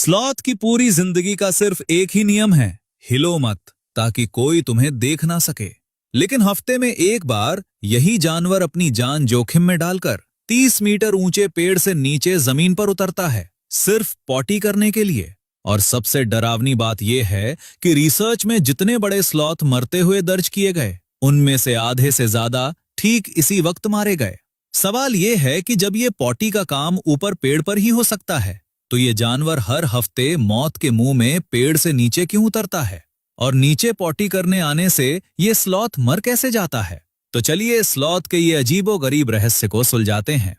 Sloth की पूरी जिंदगी का सिर्फ एक ही नियम है, हिलो मत, ताकि कोई तुम्हें देख ना सके। लेकिन हफ्ते में एक बार यही जानवर अपनी जान जोखिम में डालकर 30 मीटर ऊंचे पेड़ से नीचे जमीन पर उतरता है, सिर्फ पॉटी करने के लिए। और सबसे डरावनी बात यह है कि रिसर्च में जितने बड़े स्लॉथ मरते हुए दर्ज किए गए, उनमें से आधे से ज्यादा ठीक इसी वक्त मारे गए। सवाल यह है कि जब ये पॉटी का काम ऊपर पेड़ पर ही हो सकता है, तो ये जानवर हर हफ्ते मौत के मुंह में पेड़ से नीचे क्यों उतरता है? और नीचे पॉटी करने आने से ये स्लॉथ मर कैसे जाता है? तो चलिए स्लॉथ के ये अजीबोगरीब रहस्य को सुलझाते हैं।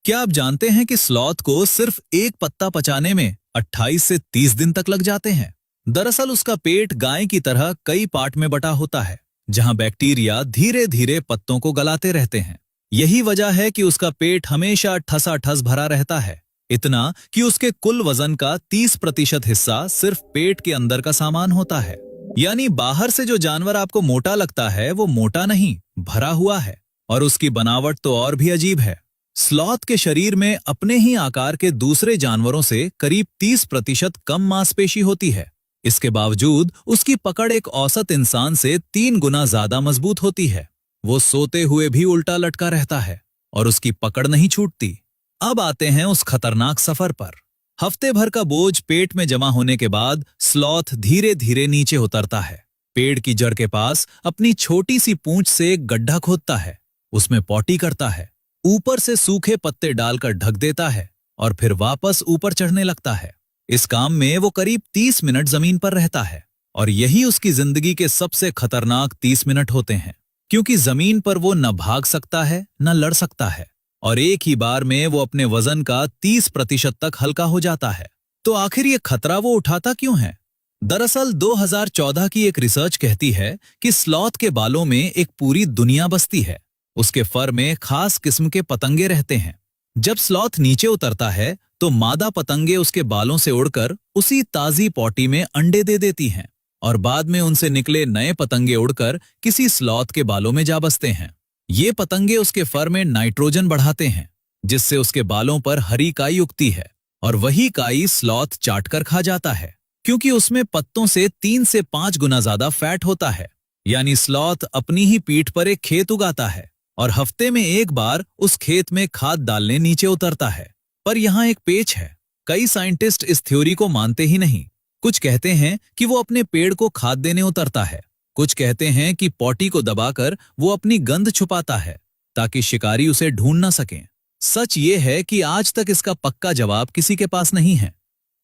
क्या आप जानते हैं कि स्लॉथ को सिर्फ एक पत्ता पचाने में 28 से 30 दिन तक लग जाते हैं? दरअसल उसका पेट गाय की तरह कई पार्ट में बटा होता है, जहां बैक्टीरिया धीरे धीरे पत्तों को गलाते रहते हैं। यही वजह है कि उसका पेट हमेशा ठसाठस भरा रहता है, इतना कि उसके कुल वजन का 30% हिस्सा सिर्फ पेट के अंदर का सामान होता है। यानी बाहर से जो जानवर आपको मोटा लगता है, वो मोटा नहीं, भरा हुआ है। और उसकी बनावट तो और भी अजीब है। स्लॉथ के शरीर में अपने ही आकार के दूसरे जानवरों से करीब 30% कम मांसपेशी होती है। इसके बावजूद उसकी पकड़ एक औसत इंसान से 3 गुना ज्यादा मजबूत होती है। वो सोते हुए भी उल्टा लटका रहता है और उसकी पकड़ नहीं छूटती। अब आते हैं उस खतरनाक सफर पर। हफ्ते भर का बोझ पेट में जमा होने के बाद स्लॉथ धीरे धीरे नीचे उतरता है। पेड़ की जड़ के पास अपनी छोटी सी पूंछ से एक गड्ढा खोदता है, उसमें पॉटी करता है, ऊपर से सूखे पत्ते डालकर ढक देता है और फिर वापस ऊपर चढ़ने लगता है। इस काम में वो करीब 30 मिनट जमीन पर रहता है और यही उसकी जिंदगी के सबसे खतरनाक 30 मिनट होते हैं, क्योंकि जमीन पर वो न भाग सकता है न लड़ सकता है और एक ही बार में वो अपने वजन का 30% तक हल्का हो जाता है। तो आखिर ये खतरा वो उठाता क्यों है? दरअसल 2014 की एक रिसर्च कहती है कि स्लॉथ के बालों में एक पूरी दुनिया बसती है। उसके फर में खास किस्म के पतंगे रहते हैं। जब स्लॉथ नीचे उतरता है तो मादा पतंगे उसके बालों से उड़कर उसी ताजी पॉटी में अंडे दे देती हैं और बाद में उनसे निकले नए पतंगे उड़कर किसी स्लॉथ के बालों में जा बसते हैं। ये पतंगे उसके फर में नाइट्रोजन बढ़ाते हैं, जिससे उसके बालों पर हरी काई उगती है और वही काई स्लॉथ चाटकर खा जाता है, क्योंकि उसमें पत्तों से 3 से 5 गुना ज्यादा फैट होता है। यानी स्लॉथ अपनी ही पीठ पर एक खेत उगाता है और हफ्ते में एक बार उस खेत में खाद डालने नीचे उतरता है। पर यहाँ एक पेच है। कई साइंटिस्ट इस थ्योरी को मानते ही नहीं। कुछ कहते हैं कि वो अपने पेड़ को खाद देने उतरता है, कुछ कहते हैं कि पॉटी को दबाकर वो अपनी गंध छुपाता है ताकि शिकारी उसे ढूंढ ना सकें। सच ये है कि आज तक इसका पक्का जवाब किसी के पास नहीं है।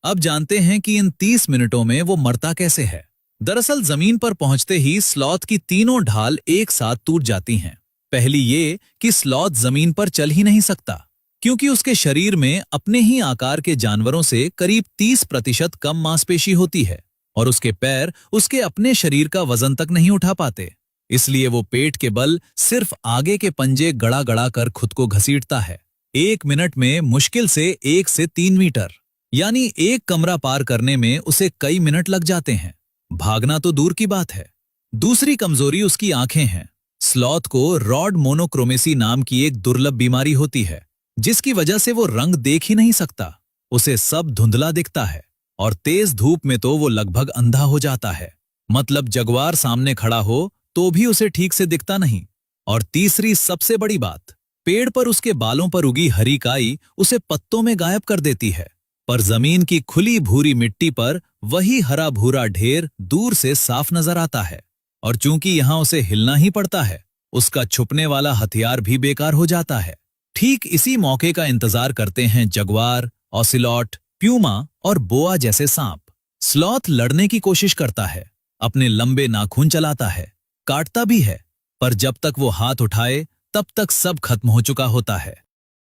अब जानते हैं कि इन 30 मिनटों में वो मरता कैसे है। दरअसल जमीन पर पहुंचते ही स्लॉथ की तीनों ढाल एक साथ टूट जाती हैं। पहली ये कि स्लॉथ जमीन पर चल ही नहीं सकता, क्योंकि उसके शरीर में अपने ही आकार के जानवरों से करीब 30% कम मांसपेशी होती है और उसके पैर उसके अपने शरीर का वजन तक नहीं उठा पाते। इसलिए वो पेट के बल सिर्फ आगे के पंजे गड़ा गड़ा कर खुद को घसीटता है। 1 मिनट में मुश्किल से 1 से 3 मीटर, यानी एक कमरा पार करने में उसे कई मिनट लग जाते हैं। भागना तो दूर की बात है। दूसरी कमजोरी उसकी आंखें हैं। स्लॉथ को रॉड मोनोक्रोमेसी नाम की एक दुर्लभ बीमारी होती है, जिसकी वजह से वो रंग देख ही नहीं सकता। उसे सब धुंधला दिखता है और तेज धूप में तो वो लगभग अंधा हो जाता है। मतलब जगुआर सामने खड़ा हो तो भी उसे ठीक से दिखता नहीं। और तीसरी सबसे बड़ी बात, पेड़ पर उसके बालों पर उगी हरी काई उसे पत्तों में गायब कर देती है, पर जमीन की खुली भूरी मिट्टी पर वही हरा भूरा ढेर दूर से साफ नजर आता है। और चूंकि यहां उसे हिलना ही पड़ता है, उसका छुपने वाला हथियार भी बेकार हो जाता है। ठीक इसी मौके का इंतजार करते हैं जगुआर, ऑसिलॉट, प्यूमा और बोआ जैसे सांप। स्लॉथ लड़ने की कोशिश करता है, अपने लंबे नाखून चलाता है, काटता भी है, पर जब तक वो हाथ उठाए तब तक सब खत्म हो चुका होता है।